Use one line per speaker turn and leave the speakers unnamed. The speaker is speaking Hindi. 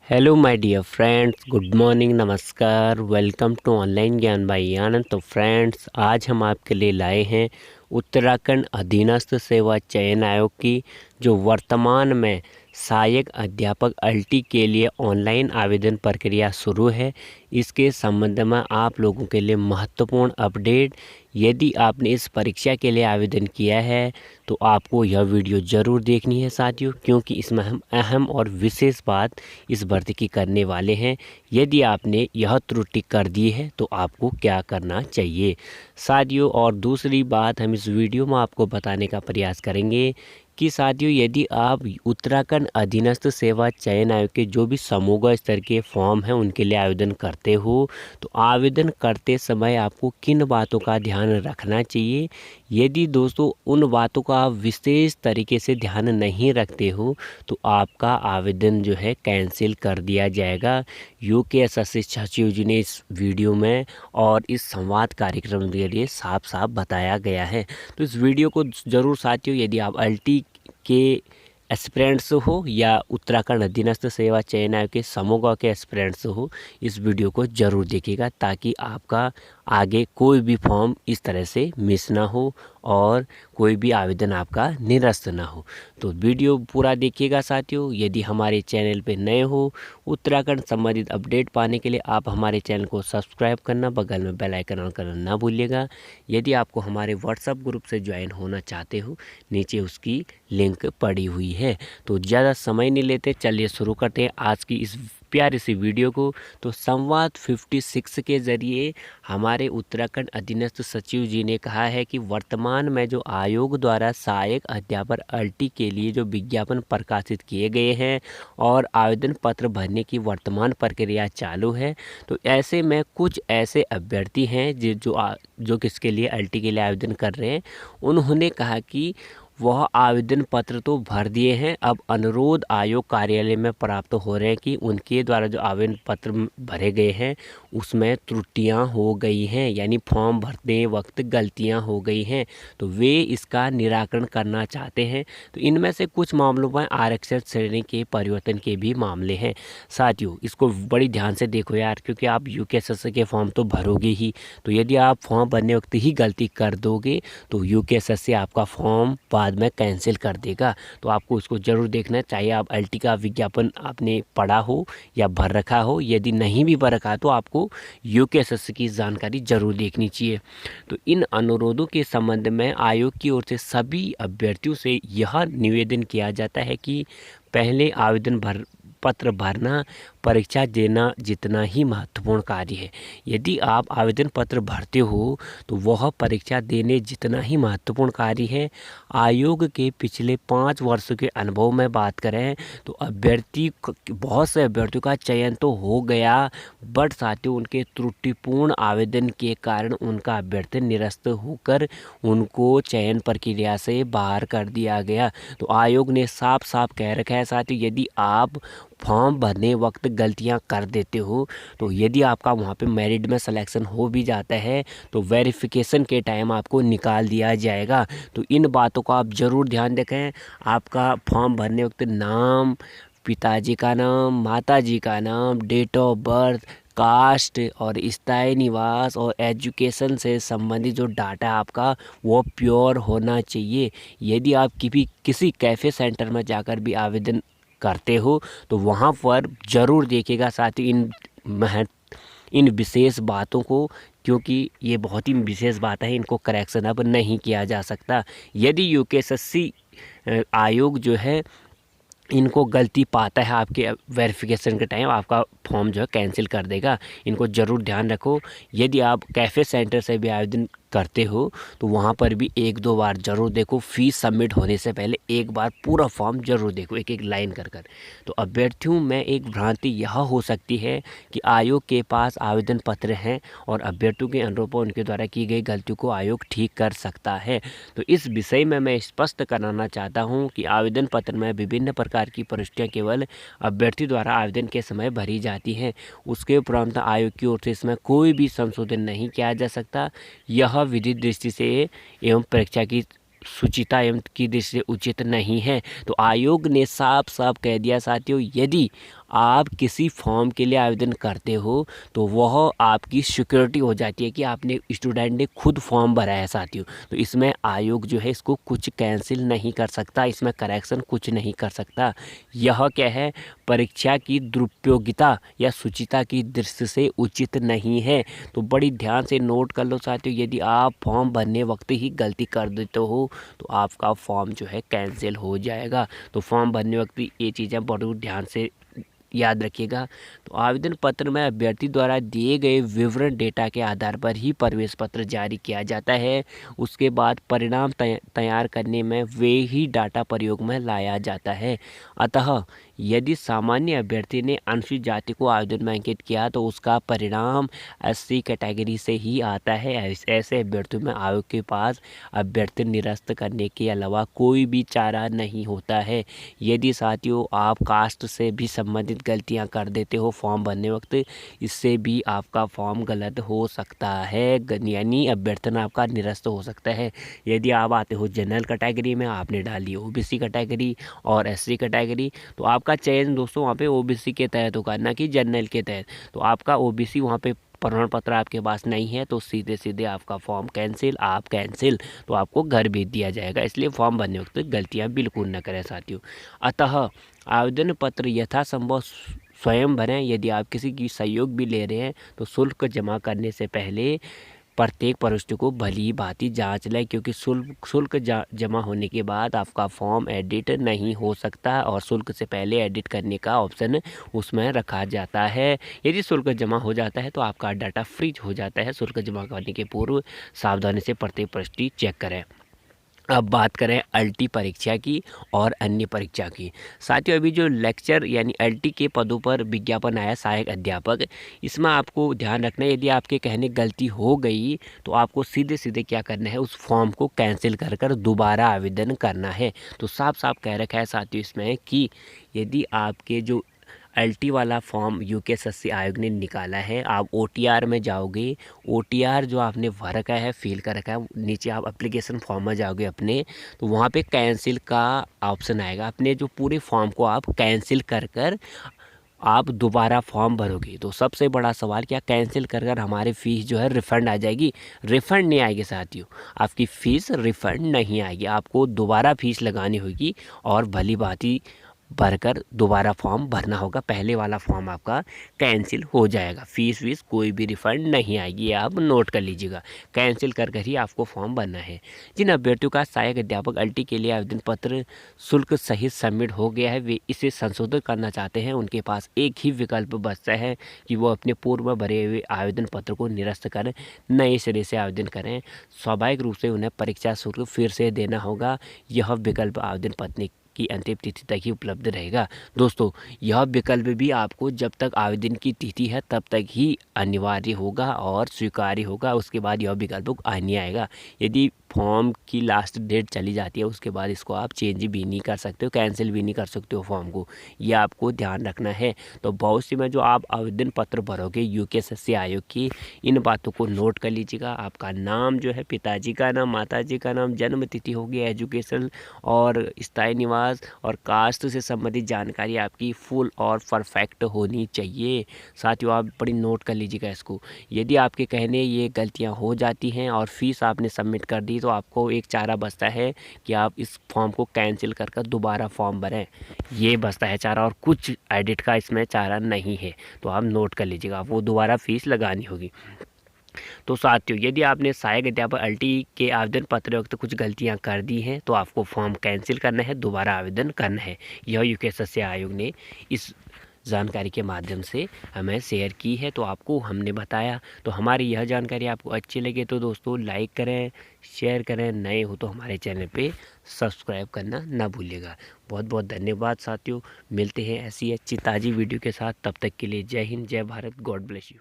Hello my dear friends, good morning, नमस्कार, welcome to online Gyan by Anand. तो फ्रेंड्स, आज हम आपके लिए लाए हैं उत्तराखंड अधीनस्थ सेवा चयन आयोग की जो वर्तमान में सहायक अध्यापक अल्टी के लिए ऑनलाइन आवेदन प्रक्रिया शुरू है। इसके संबंध में आप लोगों के लिए महत्वपूर्ण अपडेट। यदि आपने इस परीक्षा के लिए आवेदन किया है तो आपको यह वीडियो ज़रूर देखनी है साथियों, क्योंकि इसमें हम अहम और विशेष बात इस भर्ती की करने वाले हैं। यदि आपने यह त्रुटि कर दी है तो आपको क्या करना चाहिए साथियों। और दूसरी बात हम इस वीडियो में आपको बताने का प्रयास करेंगे कि साथियों, यदि आप उत्तराखंड अधीनस्थ सेवा चयन आयोग के जो भी समूह स्तर के फॉर्म हैं उनके लिए आवेदन करते हो तो आवेदन करते समय आपको किन बातों का ध्यान रखना चाहिए। यदि दोस्तों उन बातों का आप विशेष तरीके से ध्यान नहीं रखते हो तो आपका आवेदन जो है कैंसिल कर दिया जाएगा। यूकेएसएससी सचिव जी ने इस वीडियो में और इस संवाद कार्यक्रम के लिए साफ साफ बताया गया है। तो इस वीडियो को ज़रूर साथियों, यदि आप अल्टी के एस्पिरेंट्स हो या उत्तराखंड अधीनस्थ सेवा चयन आयोग के समूह के एस्पिरेंट्स हो, इस वीडियो को ज़रूर देखिएगा ताकि आपका आगे कोई भी फॉर्म इस तरह से मिस ना हो और कोई भी आवेदन आपका निरस्त ना हो। तो वीडियो पूरा देखिएगा साथियों। यदि हमारे चैनल पे नए हो, उत्तराखंड संबंधित अपडेट पाने के लिए आप हमारे चैनल को सब्सक्राइब करना, बगल में बेल आइकन ऑन करना ना भूलिएगा। यदि आपको हमारे व्हाट्सएप ग्रुप से ज्वाइन होना चाहते हो, नीचे उसकी लिंक पड़ी हुई है। तो ज़्यादा समय नहीं लेते, चलिए शुरू करते हैं आज की इस प्यारी सी वीडियो को। तो संवाद 56 के ज़रिए हमारे उत्तराखंड अधीनस्थ सचिव जी ने कहा है कि वर्तमान में जो आयोग द्वारा सहायक अध्यापक अल्टी के लिए जो विज्ञापन प्रकाशित किए गए हैं और आवेदन पत्र भरने की वर्तमान प्रक्रिया चालू है। तो ऐसे में कुछ ऐसे अभ्यर्थी हैं जो किसके लिए अल्टी के लिए आवेदन कर रहे हैं। उन्होंने कहा कि वह आवेदन पत्र तो भर दिए हैं, अब अनुरोध आयोग कार्यालय में प्राप्त हो रहे हैं कि उनके द्वारा जो आवेदन पत्र भरे गए हैं उसमें त्रुटियां हो गई हैं, यानी फॉर्म भरते वक्त गलतियां हो गई हैं। तो वे इसका निराकरण करना चाहते हैं। तो इनमें से कुछ मामलों में आरक्षण श्रेणी के परिवर्तन के भी मामले हैं साथियों। इसको बड़ी ध्यान से देखो यार, क्योंकि आप यूकेएसएससी के फॉर्म तो भरोगे ही। तो यदि आप फॉर्म भरने वक्त ही गलती कर दोगे तो यूकेएसएससी आपका फॉर्म बाद में कैंसिल कर देगा। तो आपको इसको ज़रूर देखना चाहिए। आप अल्टी का विज्ञापन आपने पढ़ा हो या भर रखा हो, यदि नहीं भी भर रखा तो आपको यूकेएसएससी की जानकारी ज़रूर देखनी चाहिए। तो इन अनुरोधों के संबंध में आयोग की ओर से सभी अभ्यर्थियों से यह निवेदन किया जाता है कि पहले आवेदन पत्र भरना परीक्षा देना जितना ही महत्वपूर्ण कार्य है। यदि आप आवेदन पत्र भरते हो तो वह परीक्षा देने जितना ही महत्वपूर्ण कार्य है। आयोग के पिछले 5 वर्षों के अनुभव में बात करें तो बहुत से अभ्यर्थियों का चयन तो हो गया, बट साथियों उनके त्रुटिपूर्ण आवेदन के कारण उनका अभ्यर्थन निरस्त होकर उनको चयन प्रक्रिया से बाहर कर दिया गया। तो आयोग ने साफ साफ कह रखा है साथियों, यदि आप फॉर्म भरने वक्त गलतियां कर देते हो तो यदि आपका वहां पे मेरिट में सिलेक्शन हो भी जाता है तो वेरिफिकेशन के टाइम आपको निकाल दिया जाएगा। तो इन बातों का आप ज़रूर ध्यान रखें। आपका फॉर्म भरने वक्त नाम, पिताजी का नाम, माताजी का नाम, डेट ऑफ बर्थ, कास्ट और स्थायी निवास और एजुकेशन से संबंधित जो डाटा आपका वो प्योर होना चाहिए। यदि आप किसी कैफ़े सेंटर में जाकर भी आवेदन करते हो तो वहाँ पर ज़रूर देखिएगा साथियों इन विशेष बातों को, क्योंकि ये बहुत ही विशेष बात है, इनको करेक्शन अब नहीं किया जा सकता। यदि यूकेएसएससी आयोग जो है इनको गलती पाता है आपके वेरिफिकेशन के टाइम, आपका फॉर्म जो है कैंसिल कर देगा। इनको ज़रूर ध्यान रखो। यदि आप कैफ़े सेंटर से भी आवेदन करते हो तो वहाँ पर भी 1-2 बार ज़रूर देखो। फीस सबमिट होने से पहले एक बार पूरा फॉर्म ज़रूर देखो, एक एक लाइन कर कर। तो अभ्यर्थियों में एक भ्रांति यह हो सकती है कि आयोग के पास आवेदन पत्र हैं और अभ्यर्थियों के अनुरूप पर उनके द्वारा की गई गलतियों को आयोग ठीक कर सकता है। तो इस विषय में मैं स्पष्ट कराना चाहता हूँ कि आवेदन पत्र में विभिन्न प्रकार की प्रविष्टियाँ केवल अभ्यर्थी द्वारा आवेदन के समय भरी जाती हैं। उसके उपरांत आयोग की ओर से इसमें कोई भी संशोधन नहीं किया जा सकता। यह विधि दृष्टि से एवं परीक्षा की शुचिता एवं की दृष्टि से उचित नहीं है। तो आयोग ने साफ साफ कह दिया साथियों, यदि आप किसी फॉर्म के लिए आवेदन करते हो तो वह आपकी सिक्योरिटी हो जाती है कि आपने स्टूडेंट ने खुद फॉर्म भरा है साथियों। तो इसमें आयोग जो है इसको कुछ कैंसिल नहीं कर सकता, इसमें करेक्शन कुछ नहीं कर सकता। यह क्या है, परीक्षा की दुरुपयोगिता या शुचिता की दृष्टि से उचित नहीं है। तो बड़ी ध्यान से नोट कर लो साथियों, यदि आप फॉर्म भरने वक्त ही गलती कर देते हो तो आपका फॉर्म जो है कैंसिल हो जाएगा। तो फॉर्म भरने वक्त ये चीज़ें बहुत ध्यान से याद रखिएगा। तो आवेदन पत्र में अभ्यर्थी द्वारा दिए गए विवरण डेटा के आधार पर ही प्रवेश पत्र जारी किया जाता है। उसके बाद परिणाम तैयार करने में वे ही डाटा प्रयोग में लाया जाता है। अतः यदि सामान्य अभ्यर्थी ने अनुसूचित जाति को आवेदन में अंकित किया तो उसका परिणाम SC कैटेगरी से ही आता है। ऐसे अभ्यर्थियों में आयोग के पास अभ्यर्थी निरस्त करने के अलावा कोई भी चारा नहीं होता है। यदि साथियों आप कास्ट से भी संबंधित गलतियां कर देते हो फॉर्म भरने वक्त, इससे भी आपका फॉर्म गलत हो सकता है, यानी अभ्यर्थन आपका निरस्त हो सकता है। यदि आप आते हो जनरल कैटेगरी में, आपने डाली OBC कैटेगरी और SC कैटेगरी, तो आपका चयन दोस्तों वहाँ पे OBC के तहत होगा, ना कि जनरल के तहत। तो आपका OBC वहाँ पे प्रमाण पत्र आपके पास नहीं है तो सीधे सीधे आपका फॉर्म कैंसिल, आप कैंसिल, तो आपको घर भेज दिया जाएगा। इसलिए फॉर्म भरने वक्त गलतियां बिल्कुल न करें साथियों। अतः आवेदन पत्र यथासंभव स्वयं भरें। यदि आप किसी की सहयोग भी ले रहे हैं तो शुल्क जमा करने से पहले प्रत्येक प्रविष्टि को भली भांति जांच लें, क्योंकि शुल्क जमा होने के बाद आपका फॉर्म एडिट नहीं हो सकता और शुल्क से पहले एडिट करने का ऑप्शन उसमें रखा जाता है। यदि शुल्क जमा हो जाता है तो आपका डाटा फ्रीज हो जाता है। शुल्क जमा करने के पूर्व सावधानी से प्रत्येक प्रविष्टि चेक करें। अब बात करें अल्टी परीक्षा की और अन्य परीक्षा की। साथियों अभी जो लेक्चर यानी अल्टी के पदों पर विज्ञापन आया सहायक अध्यापक, इसमें आपको ध्यान रखना है यदि आपके कहने गलती हो गई तो आपको सीधे सीधे क्या करना है, उस फॉर्म को कैंसिल कर दोबारा आवेदन करना है। तो साफ साफ कह रखा है साथियों इसमें कि यदि आपके जो LT वाला फॉर्म UKSSC आयोग ने निकाला है, आप OTR में जाओगे, OTR जो आपने भर रखा है, फिल कर रखा है, नीचे आप एप्लीकेशन फॉर्म में जाओगे अपने, तो वहाँ पे कैंसिल का ऑप्शन आएगा। अपने जो पूरे फॉर्म को आप कैंसिल कर आप दोबारा फॉर्म भरोगे। तो सबसे बड़ा सवाल, क्या कैंसिल कर हमारी फ़ीस जो है रिफ़ंड आ जाएगी? रिफ़ंड नहीं आएगी साथियों, आपकी फ़ीस रिफ़ंड नहीं आएगी, आपको दोबारा फ़ीस लगानी होगी और भली भांति भरकर दोबारा फॉर्म भरना होगा। पहले वाला फॉर्म आपका कैंसिल हो जाएगा, फीस वीस कोई भी रिफंड नहीं आएगी, आप नोट कर लीजिएगा। कैंसिल कर ही आपको फॉर्म भरना है। जिन अभ्यर्थियों का सहायक अध्यापक LT के लिए आवेदन पत्र शुल्क सहित सबमिट हो गया है, वे इसे संशोधित करना चाहते हैं, उनके पास एक ही विकल्प बचता है कि वो अपने पूर्व में भरे हुए आवेदन पत्र को निरस्त कर नए सिरे से आवेदन करें। स्वाभाविक रूप से उन्हें परीक्षा शुल्क फिर से देना होगा। यह विकल्प आवेदन पत्र की अंतिम तिथि तक ही उपलब्ध रहेगा। दोस्तों यह विकल्प भी आपको जब तक आवेदन की तिथि है तब तक ही अनिवार्य होगा और स्वीकार्य होगा, उसके बाद यह विकल्प नहीं आएगा। यदि फॉर्म की लास्ट डेट चली जाती है उसके बाद इसको आप चेंज भी नहीं कर सकते हो, कैंसिल भी नहीं कर सकते हो फॉर्म को, यह आपको ध्यान रखना है। तो बहुत सी में जो आप आवेदन पत्र भरोगे UKSSC आयोग की, इन बातों को नोट कर लीजिएगा। आपका नाम जो है, पिताजी का नाम, माताजी का नाम, जन्म तिथि होगी, एजुकेशन और स्थायी निवास और कास्ट से संबंधित जानकारी आपकी फुल और परफेक्ट होनी चाहिए। साथियों आप बड़ी नोट कर लीजिएगा इसको। यदि आपके कहने ये गलतियां हो जाती हैं और फीस आपने सबमिट कर दी तो आपको एक चारा बचता है कि आप इस फॉर्म को कैंसिल कर दोबारा फॉर्म भरें, ये बचता है चारा, और कुछ एडिट का इसमें चारा नहीं है। तो आप नोट कर लीजिएगा, वो दोबारा फीस लगानी होगी। तो साथियों यदि आपने सहायक अध्यापक LT के आवेदन पत्र वक्त कुछ गलतियां कर दी हैं तो आपको फॉर्म कैंसिल करना है, दोबारा आवेदन करना है। यह UKSSC आयोग ने इस जानकारी के माध्यम से हमें शेयर की है, तो आपको हमने बताया। तो हमारी यह जानकारी आपको अच्छी लगे तो दोस्तों लाइक करें, शेयर करें, नए हो तो हमारे चैनल पे सब्सक्राइब करना ना भूलिएगा। बहुत बहुत धन्यवाद साथियों, मिलते हैं ऐसी अच्छी ताज़ी वीडियो के साथ, तब तक के लिए जय हिंद, जय भारत, गॉड ब्लेस यू।